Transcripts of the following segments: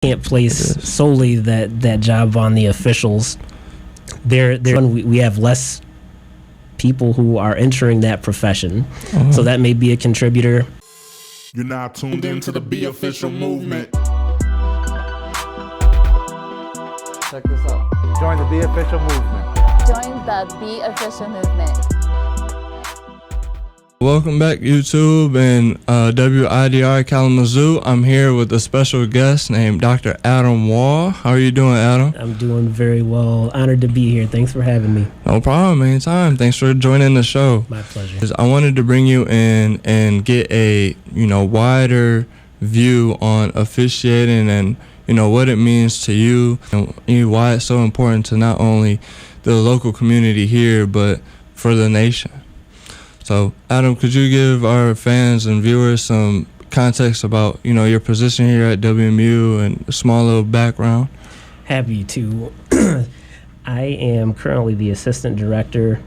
can't place solely that job on the officials. We have less people who are entering that profession, so that may be a contributor. You're now tuned into the BeOfficial Movement. Check this out. Join the BeOfficial Movement. Join the BeOfficial Movement. Welcome back, YouTube and WIDR Kalamazoo. I'm here with a special guest named Dr. Adam Wall. How are you doing, Adam? I'm doing very well. Honored to be here. Thanks for having me. No problem, anytime. Thanks for joining the show. My pleasure. I wanted to bring you in and get a wider view on officiating and what it means to you and why it's so important to not only the local community here but for the nation. So, Adam, could you give our fans and viewers some context about, your position here at WMU and a small little background? Happy to. I am currently the Assistant Director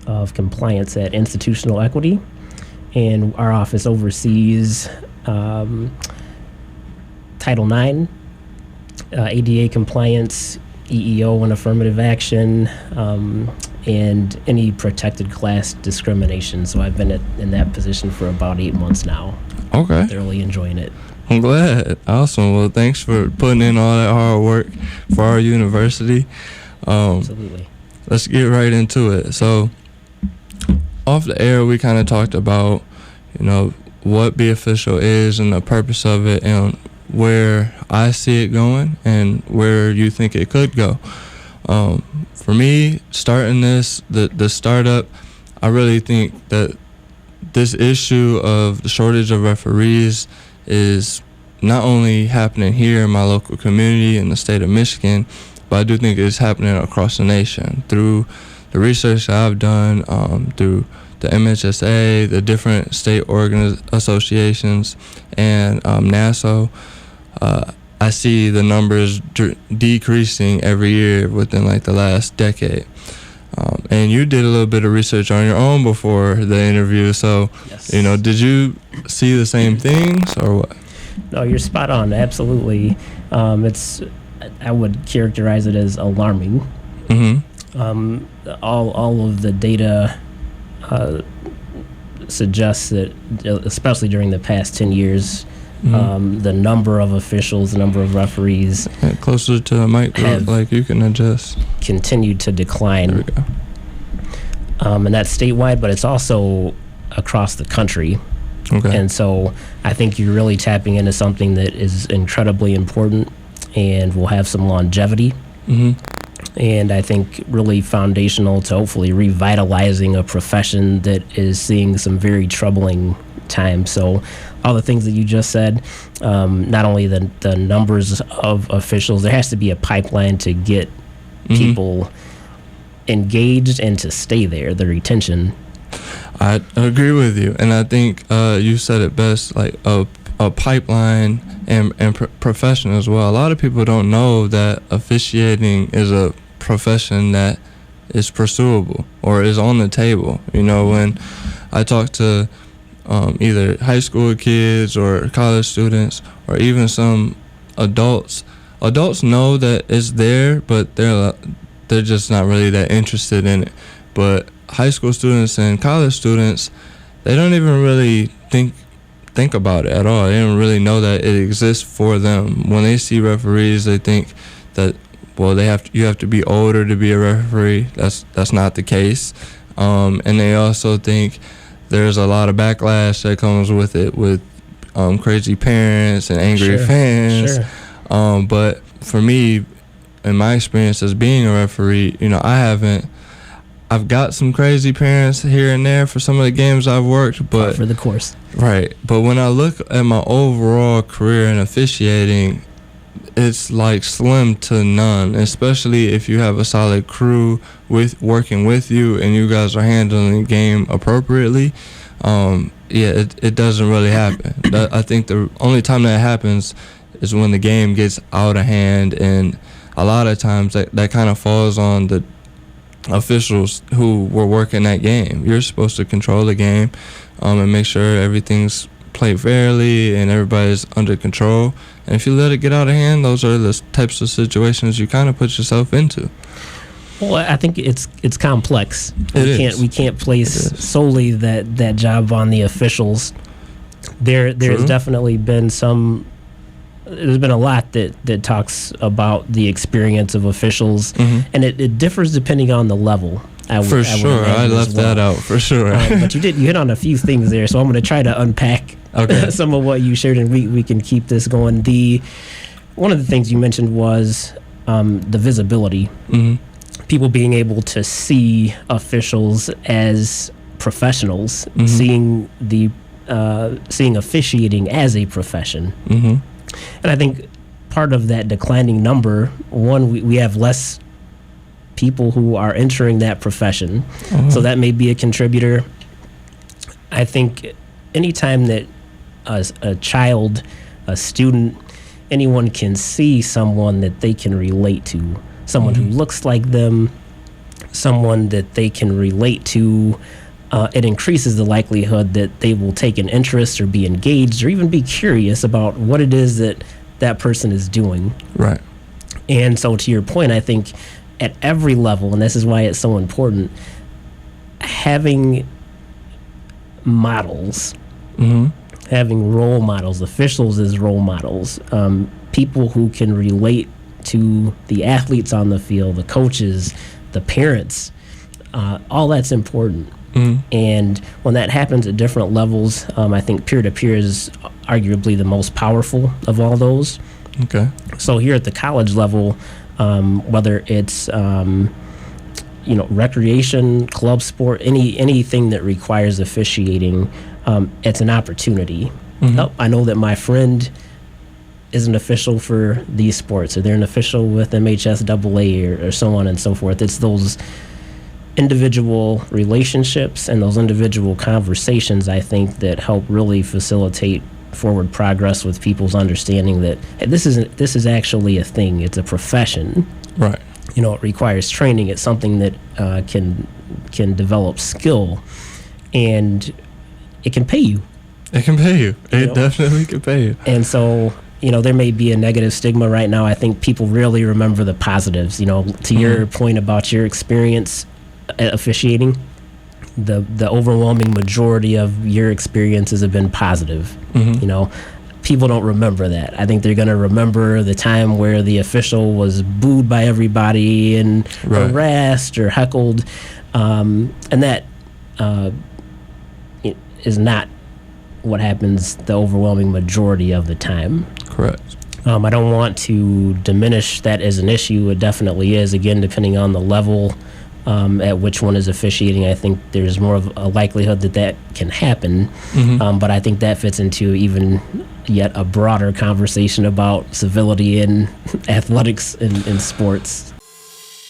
of Compliance at Institutional Equity, and our office oversees Title IX, ADA compliance, EEO and affirmative action, and any protected class discrimination. So I've been in that position for about 8 months now. Okay. Thoroughly enjoying it. I'm glad. Awesome. Well, thanks for putting in all that hard work for our university. Absolutely. Let's get right into it. So, off the air, we kind of talked about, what BeOfficial is and the purpose of it and where I see it going and where you think it could go. For me, starting the startup, I really think that this issue of the shortage of referees is not only happening here in my local community in the state of Michigan, but I do think it's happening across the nation through the research that I've done, through the MHSA, the different state associations, and NASO. I see the numbers decreasing every year within the last decade. And you did a little bit of research on your own before the interview. So, Yes. Did you see the same things or what? No, you're spot on. Absolutely. I would characterize it as alarming. Mm-hmm. All of the data suggests that, especially during the past 10 years, the number of officials, the number of referees, Closer to the mic, you can adjust. continued to decline. There we go. And that's statewide, but it's also across the country. Okay. And so I think you're really tapping into something that is incredibly important and will have some longevity. Mm-hmm. And I think really foundational to hopefully revitalizing a profession that is seeing some very troubling times. So all the things that you just said, not only the numbers of officials, there has to be a pipeline to get people engaged and to stay there, the retention. I agree with you, and I think you said it best, a pipeline and profession as well. A lot of people don't know that officiating is a profession that is pursuable or is on the table. When I talk to either high school kids or college students or even some adults know that it's there, but they're just not really that interested in it. But high school students and college students, they don't even really think about it at all. They don't really know that it exists for them. When they see referees, they think that you have to be older to be a referee. That's not the case. And they also think there's a lot of backlash that comes with it, with crazy parents and angry fans. Sure. But for me, in my experience as being a referee, I've got some crazy parents here and there for some of the games I've worked, but For the course. Right. But when I look at my overall career in officiating, it's slim to none, especially if you have a solid crew working with you and you guys are handling the game appropriately. It doesn't really happen. I think the only time that happens is when the game gets out of hand, and a lot of times that kind of falls on the officials who were working that game. You're supposed to control the game and make sure everything's play fairly and everybody's under control. And if you let it get out of hand, those are the types of situations you kind of put yourself into. Well, I think it's complex. We can't place solely that job on the officials. There's definitely been there's been a lot that talks about the experience of officials, and it differs depending on the level. I left that out for sure. But you hit on a few things there, so I'm going to try to unpack some of what you shared, and we can keep this going. One of the things you mentioned was the visibility. People being able to see officials as professionals, seeing officiating as a profession. And I think part of that declining number, we have less people who are entering that profession, so that may be a contributor. I think anytime that a child, a student, anyone can see someone that they can relate to, someone who looks like them, someone that they can relate to, it increases the likelihood that they will take an interest or be engaged or even be curious about what it is that person is doing. Right. And so to your point, I think at every level, and this is why it's so important, having models, having role models, officials as role models, people who can relate to the athletes on the field, the coaches, the parents, all that's important. And when that happens at different levels, I think peer-to-peer is arguably the most powerful of all those. Okay. So here at the college level, whether it's recreation, club sport, anything that requires officiating, it's an opportunity. I know that my friend is an official for these sports, or they're an official with MHSAA, or so on and so forth. It's those individual relationships and those individual conversations, I think, that help really facilitate forward progress with people's understanding that, hey, this is actually a thing. It's a profession. Right. It requires training. It's something that can develop skill, and it can pay you. It can pay you. It definitely can pay you. And so, there may be a negative stigma right now. I think people really remember the positives. To your point about your experience at officiating, the overwhelming majority of your experiences have been positive. People don't remember that. I think they're going to remember the time where the official was booed by everybody and harassed or heckled, and that is not what happens the overwhelming majority of the time. Correct. I don't want to diminish that as an issue. It definitely is, again, depending on the level at which one is officiating. I think there's more of a likelihood that can happen, but I think that fits into even yet a broader conversation about civility in athletics and sports.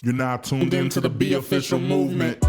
You're now tuned into the BeOfficial Movement.